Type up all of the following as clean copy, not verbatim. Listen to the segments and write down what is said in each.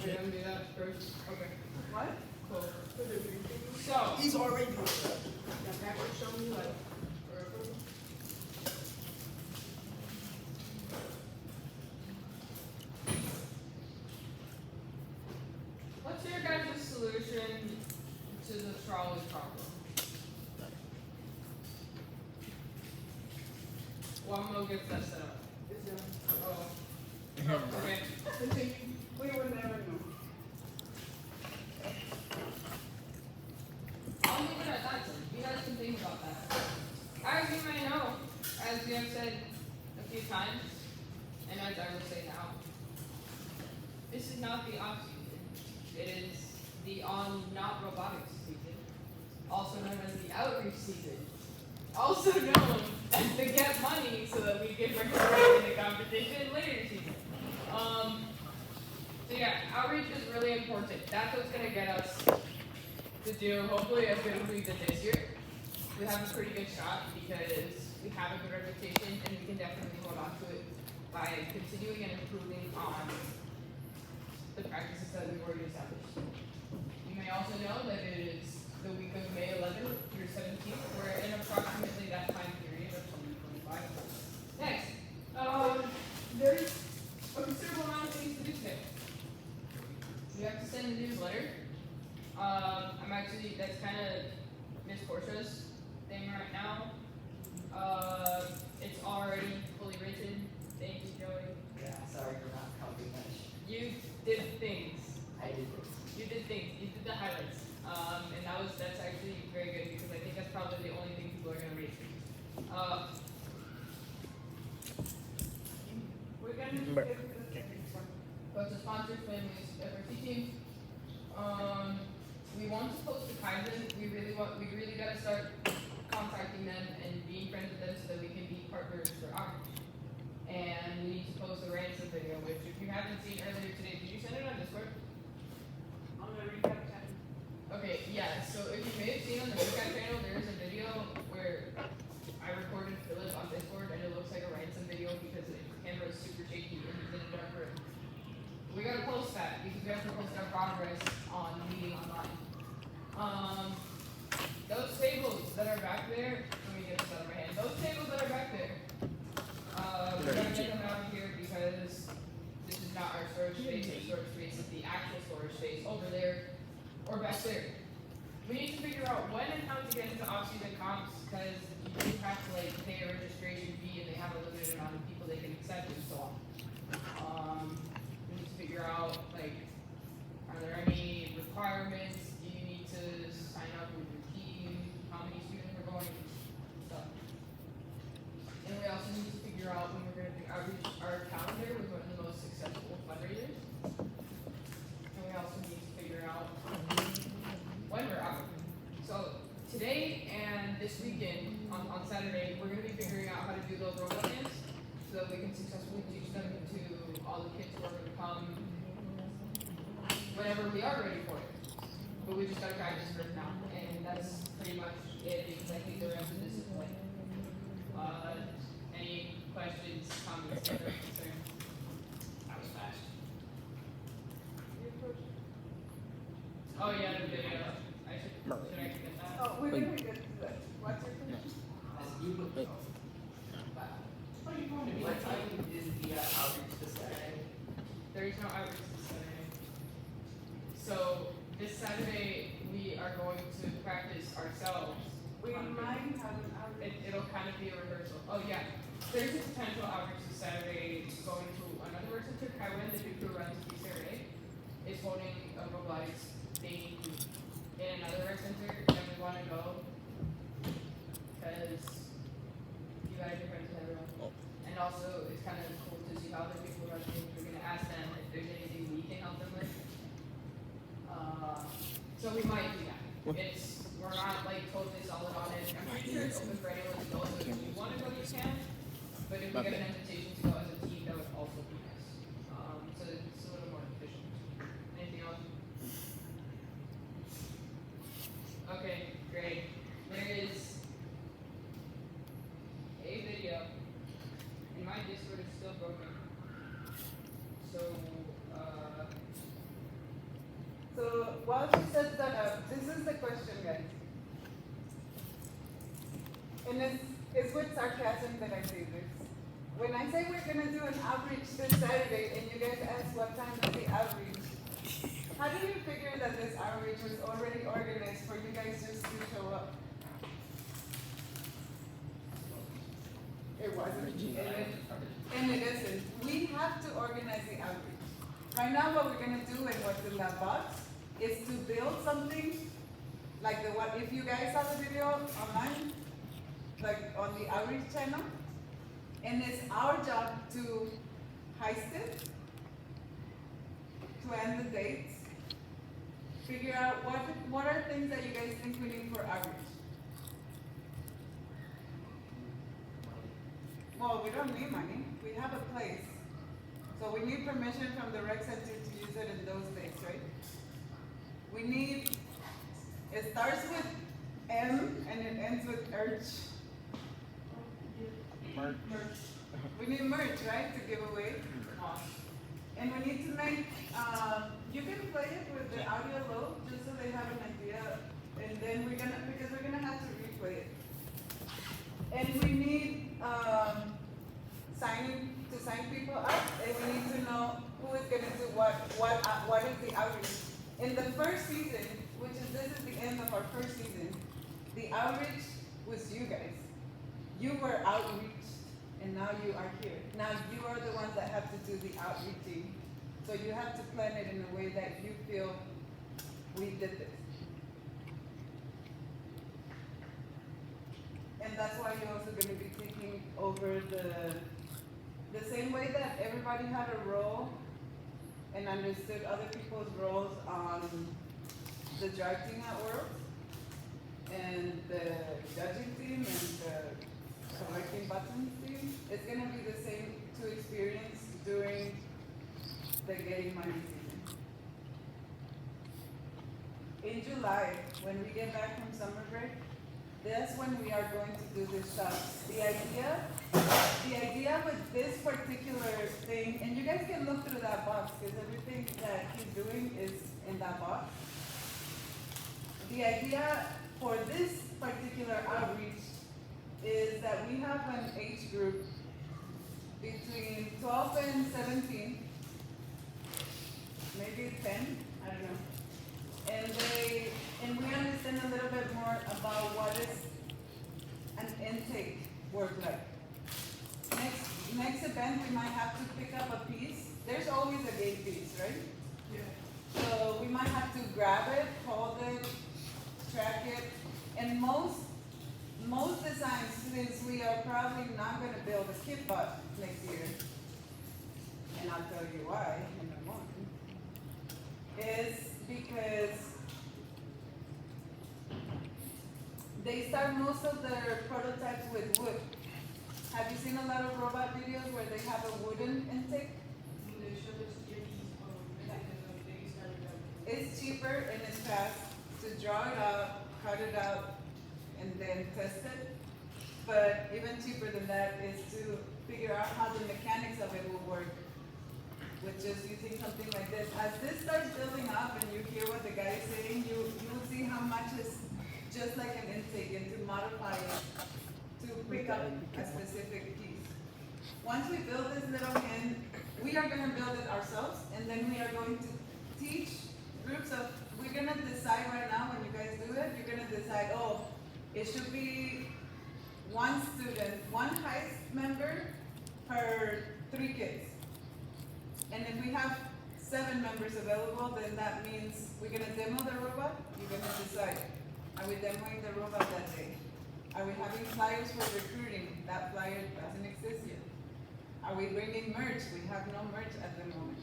We're gonna do that first. Okay. What? Cool. So, He's already doing that. the backwards show me like. What's your guys' solution to the trolley problem? One more gets that set up. It's done. Oh. Okay. Continue. We would never know. I'll leave it at that. You guys can think about that. As you may know, as we have said a few times, and as I will say now, this is not the off season. It is the on not robotics season, also known as the outreach season, also known as the get money so that we can participate in the competition later season. So yeah, outreach is really important. That's what's gonna get us to do hopefully as good as we did this year. We have a pretty good shot because we have a good reputation and we can definitely hold on to it by continuing and improving on the practices that we've already established. You may also know that it is the week of May 11th through 17th. We're in approximately that time period of 2025. Next, there's a considerable amount of things to do today. We have to send a newsletter. That's kind of Miss Portia's thing right now. It's already fully written. Thank you, Joey. Yeah, sorry for not copying much. You did things. I did this. You did things. You did the highlights. And that's actually very good because I think that's probably the only thing people are going to read. We're gonna do it. But the sponsors, families, FRC team. We want to post the Kaizen. We really gotta start contacting them and being friends with them so that we can be partners for outreach. And we need to post a ransom video, which if you haven't seen earlier today, did you send it on Discord? On the recap channel. Okay, yeah, so if you may have seen on the recap channel, there is a video where I recorded Philip on Discord and it looks like a ransom video because the camera is super shaky and he's in a dark room. We gotta post that because we have to post our progress on meeting online. Those tables that are back there, let me get this out of my hand. Those tables that are back there, we're gonna get them out of here because this is not our storage space. Our storage space is the actual storage space over there or back there. We need to figure out when and how to get into off-season comps because you do have to like pay a registration fee and they have a limited amount of people they can accept and so on. We need to figure out like, are there any requirements? Do you need to sign up with your team? How many students are going? Stuff. And we also need to figure out when we're going to do outreach. Our calendar was one of the most successful fundraisers. And we also need to figure out when we're out. So today and this weekend on Saturday, we're going to be figuring out how to do those robot camps so that we can successfully teach them to all the kids who are going to come whenever we are ready for it. But we just got to practice for it now. And that's pretty much it because I think the rest of this is like, any questions, comments, other concerns? That was fast. Oh yeah, the video. Should I get that? Oh, we're gonna get to that. What's your question? What time is the outreach this Saturday? There is no outreach this Saturday. So this Saturday we are going to practice ourselves. We might have an outreach. It'll kind of be a rehearsal. Oh yeah, there's a potential outreach this Saturday going to another work center. Kaiwen, the people who runs PCRA, is holding a robotics thing in another work center, and we want to go because you guys are friends with everyone. And also, it's kind of cool to see how other people run things. We're gonna ask them if there's anything we can help them with. So we might do that. We're not like totally solid on it. I'm pretty sure it's open for anyone to go. So if you want to go, you can. But if we get an invitation to go as a team, that would also be nice. So it's a little more efficient. Anything else? Okay, great. There is a video, and my Discord is still broken. So while she sets that up, this is the question, guys. And it's with sarcasm that I say this. When I say we're gonna do an outreach this Saturday, and you guys ask what time is the outreach, how do you figure that this outreach was already organized for you guys just to show up? It wasn't, and it isn't. We have to organize the outreach. Right now, what we're gonna do and what's in that box is to build something like the what, if you guys saw the video online, like on the outreach channel, and it's our job to heist it, plan the dates, figure out what are things that you guys think we need for outreach. Well, we don't need money, we have a place. So we need permission from the rec center to use it in those days, right? We need, it starts with M and it ends with urge. Merch. We need merch, right, to give away. And we need to make, you can play it with the audio low, just so they have an idea. And then because we're gonna have to replay it. And we need, sign people up, and we need to know who is gonna do what is the outreach. In the first season, this is the end of our first season, the outreach was you guys. You were outreached, and now you are here. Now you are the ones that have to do the outreaching. So you have to plan it in a way that you feel we did this. And that's why you're also gonna be taking over the same way that everybody had a role and understood other people's roles on the drag team at Worlds and the judging team and the selecting buttons team. It's gonna be the same to experience during the getting money season. In July, when we get back from summer break, that's when we are going to do this stuff. The idea with this particular thing, and you guys can look through that box because everything that he's doing is in that box. The idea for this particular outreach is that we have an age group between 12 and 17, maybe 10, I don't know. And we understand a little bit more about what is an intake work like. Next event, we might have to pick up a piece. There's always a gate piece, right? Yeah. So we might have to grab it, hold it, track it, and most designs, since we are probably not going to build a skip bot next year, and I'll tell you why in a moment, is because they start most of their prototypes with wood. Have you seen a lot of robot videos where they have a wooden intake? It's cheaper and it's fast to draw it out, cut it out, and then test it. But even cheaper than that is to figure out how the mechanics of it will work with just using something like this. As this starts building up and you hear what the guy is saying, you will see how much is just like an intake, and to modify it to pick up a specific piece. Once we build this little hen, we are going to build it ourselves, and then we are going to teach groups of, we're going to decide right now when you guys do it, you're going to decide, oh, it should be one student, one heist member per 3 kids. And if we have 7 members available, then that means we're going to demo the robot, you're going to decide. Are we demoing the robot that day? Are we having flyers for recruiting? That flyer doesn't exist yet. Are we bringing merch? We have no merch at the moment.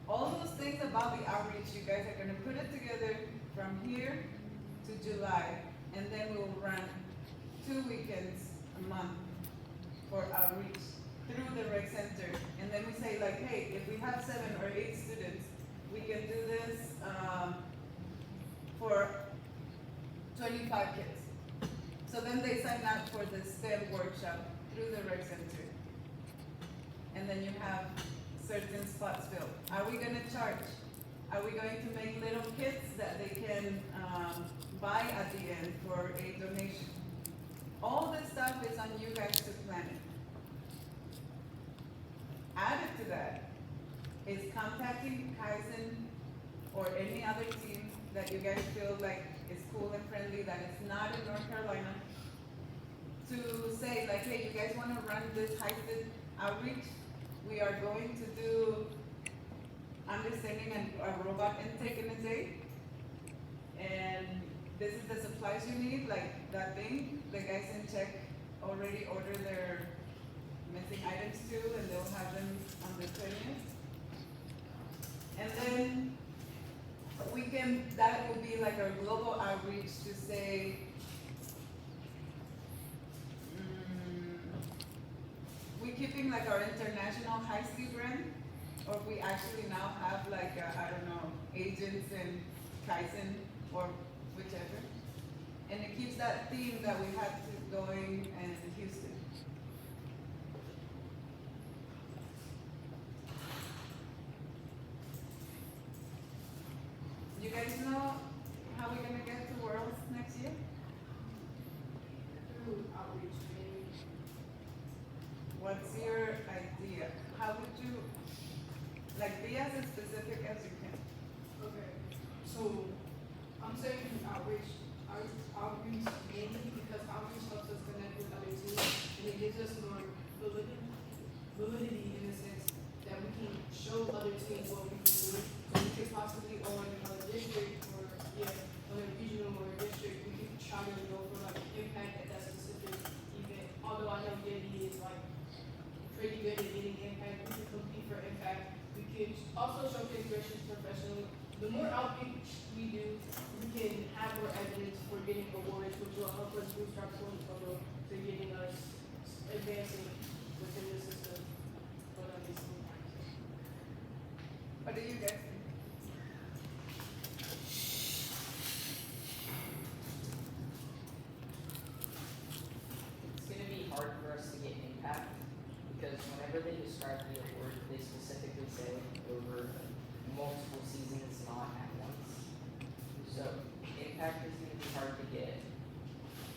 All those things about the outreach, you guys are going to put it together from here to July, and then we'll run 2 weekends a month for outreach through the rec center. And then we say like, hey, if we have 7 or 8 students, we can do this for 25 kids. So then they sign up for the STEM workshop through the rec center. And then you have certain spots filled. Are we gonna charge? Are we going to make little kits that they can buy at the end for a donation? All this stuff is on you guys to plan it. Added to that is contacting Kaizen or any other team that you guys feel like is cool and friendly that is not in North Carolina to say like, hey, you guys wanna run this hybrid outreach? We are going to do understanding a robot intake in a day. And this is the supplies you need, like that thing. The guys in check already order their missing items too, and they'll have them on the 20th. And then that will be like our global outreach to say, we keeping like our international high-speed brand, or we actually now have like, I don't know, agents in Kaizen or whichever. And it keeps that theme that we had going in Houston. You guys know how we're gonna get to Worlds next year? Through outreach, maybe. What's your idea? How would you, like, be as specific as you can? Okay, so I'm saying outreach mainly because outreach helps us connect with other teams and it gives us more validity in the sense that we can show other teams what we can do. So we could possibly on a district or on a regional or a district, we could try to go for like impact at that specific event. Although I know Getty is like pretty good at getting impact, we could compete for impact. We could also showcase Gracious professionally. The more outreach we do, we can have more evidence for getting awards, which will help us boost our portfolio to getting us advancing within the system. What do you guys think? It's gonna be hard for us to get impact, because whenever they describe the award, they specifically say over multiple seasons, not at once. So impact is gonna be hard to get.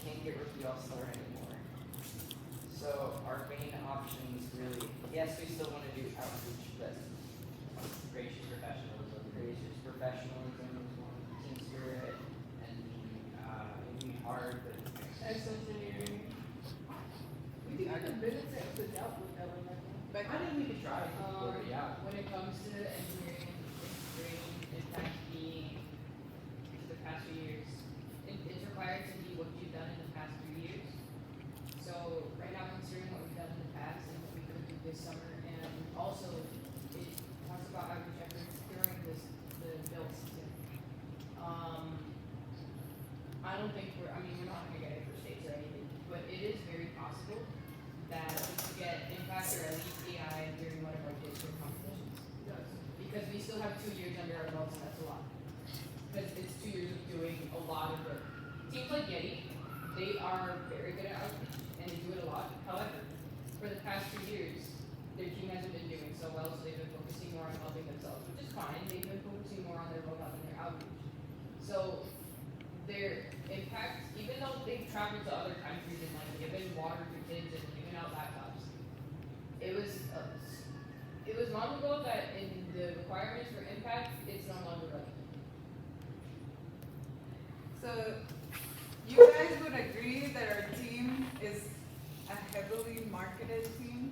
Can't get rookie all-star anymore. So our main options really, yes, we still wanna do outreach, but gracious professionalism is one, team spirit, and it'd be hard, but Engineering. We think I could visit to help with that one, like that. But I think we could try. Yeah. When it comes to engineering and integration, impact being the past few years, it's required to be what you've done in the past few years. So right now, considering what we've done in the past and what we could do this summer, and also it talks about outreach efforts during the build season. I don't think we're not gonna get it for states or anything, but it is very possible that we could get impact or at least AI during one of our district competitions. Because we still have 2 years under our belts, and that's a lot. Because it's 2 years of doing a lot of it. Teams like Getty, they are very good at outreach, and they do it a lot. However, for the past 2 years, their team hasn't been doing so well, so they've been focusing more on helping themselves, which is fine. They've been focusing more on their robot than their outreach. So their impact, even though they've traveled to other countries and like given water to kids and given out laptops, it was long ago that in the requirements for impact, it's no longer relevant. So, you guys would agree that our team is a heavily marketed team?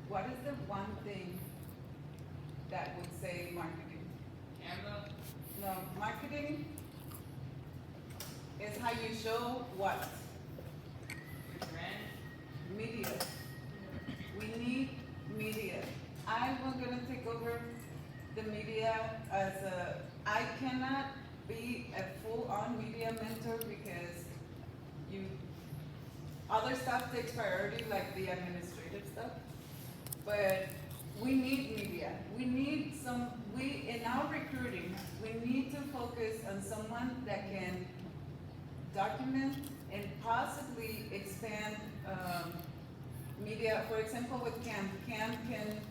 What is the one thing that would say marketing? Canva, No, marketing is how you show what? your brand, Media. We need media. I was gonna take over the media as I cannot be a full-on media mentor because other stuff takes priority, like the administrative stuff. But we need media. We need in our recruiting, we need to focus on someone that can document and possibly expand media. For example, with Cam can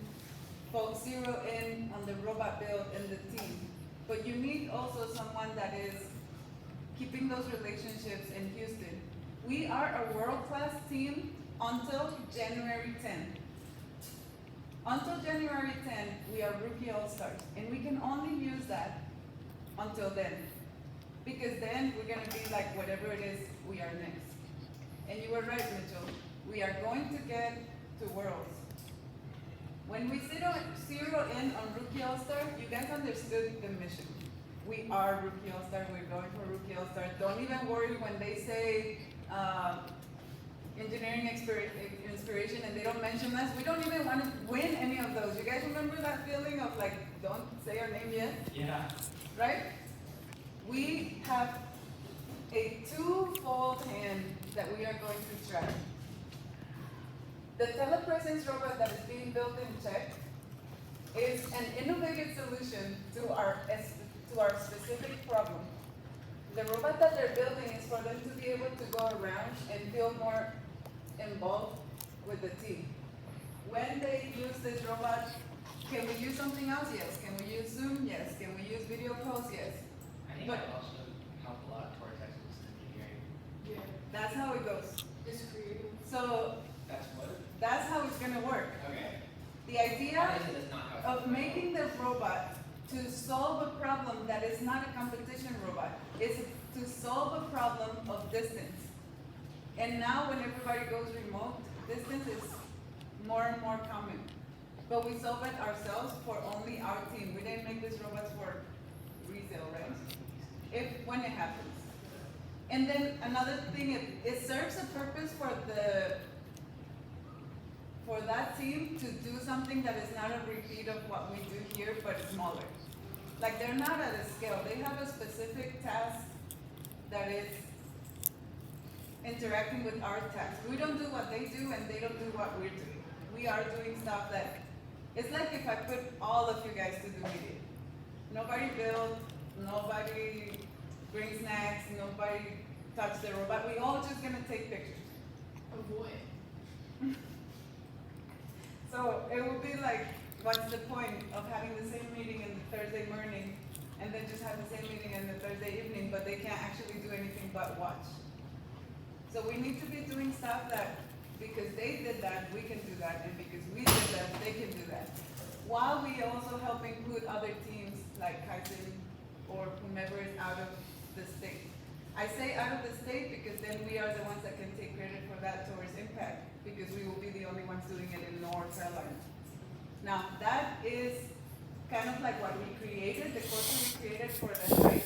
folks zero in on the robot build and the team. But you need also someone that is keeping those relationships in Houston. We are a world-class team until January 10th. Until January 10th, we are rookie all-stars, and we can only use that until then. Because then we're gonna be like whatever it is we are next. And you were right, Mitchell. We are going to get to Worlds. When we zero in on Rookie All-Star, you guys understood the mission. We are Rookie All-Star, we're going for Rookie All-Star. Don't even worry when they say engineering inspiration and they don't mention us. We don't even want to win any of those. You guys remember that feeling of like, don't say our name yet? Yeah. Right? We have a twofold hand that we are going to try. The telepresence robot that is being built in Czech is an innovative solution to our specific problem. The robot that they're building is for them to be able to go around and feel more involved with the team. When they use this robot, can we use something else? Yes. Can we use Zoom? Yes. Can we use video calls? Yes. I think But- that also helped a lot towards excellence in engineering. Yeah, That's how it goes. it's creative. So That's what? that's how it's gonna work. Okay. The idea Obviously, that's not how it's of making the robot to solve a problem that is not a competition robot is to solve a problem of distance. And now when everybody goes remote, distance is more and more common. But we solve it ourselves for only our team. We didn't make these robots for resale, right? When it happens. And then another thing, it serves a purpose for that team to do something that is not a repeat of what we do here, but smaller. Like they're not at a scale. They have a specific task that is interacting with our task. We don't do what they do and they don't do what we're doing. We are doing stuff that, it's like if I put all of you guys to do media. Nobody build, nobody bring snacks, nobody touch the robot. We all just gonna take pictures. Avoid. So it would be like, what's the point of having the same meeting in the Thursday morning and then just have the same meeting in the Thursday evening, but they can't actually do anything but watch? So we need to be doing stuff that, because they did that, we can do that, and because we did that, they can do that. While we also help include other teams like Kaizen or whomever is out of the state. I say out of the state because then we are the ones that can take credit for that towards impact, because we will be the only ones doing it in North Carolina. Now, that is kind of like what we created, the culture we created for the site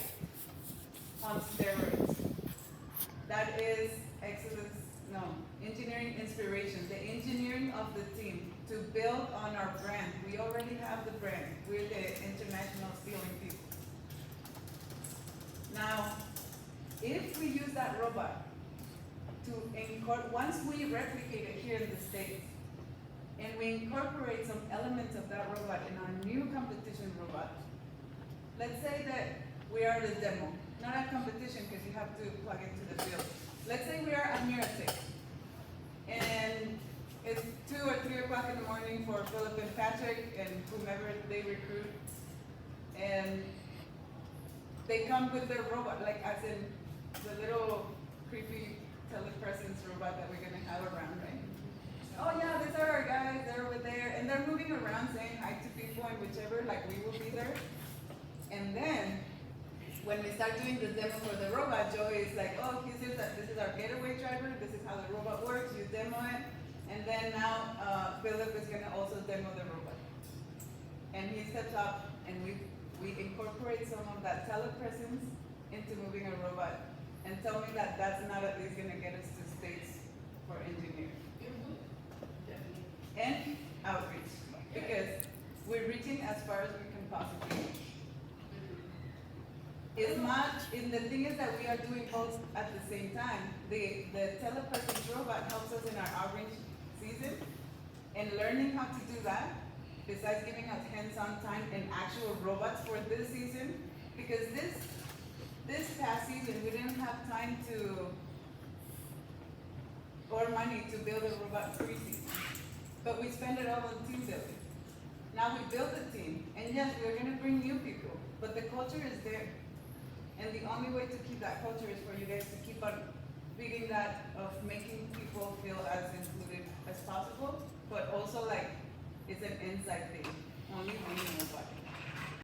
on steroids. That is engineering inspiration, the engineering of the team to build on our brand. We already have the brand. We're the international stealing people. Now, if we use that robot to once we replicate it here in the States, and we incorporate some elements of that robot in our new competition robot, let's say that we are the demo, not a competition because you have to plug into the field. Let's say we are at Miratic, and it's 2 or 3 o'clock in the morning for Philip and Patrick and whomever they recruit, and they come with their robot, like as in the little creepy telepresence robot that we're gonna have around, right? Oh yeah, these are our guys, they're over there, and they're moving around saying hi to people and whichever, like we will be there. And then, when we start doing the demo for the robot, Joey is like, oh, this is our getaway driver, this is how the robot works, you demo it. And then now, Philip is gonna also demo the robot. And he steps up and we incorporate some of that telepresence into moving a robot. And tell me that that's not at least gonna get us to states for engineering. It would. Definitely. And outreach, because we're reaching as far as we can possibly reach. It's not, and the thing is that we are doing both at the same time. The telepresence robot helps us in our outreach season, and learning how to do that, besides giving us hands-on time and actual robots for this season, because this past season, we didn't have time or money to build a robot pre-season, but we spent it all on team building. Now we build a team, and yes, we're gonna bring new people, but the culture is there. And the only way to keep that culture is for you guys to keep on feeding that of making people feel as included as possible, but also like it's an inside thing. Only we know about it.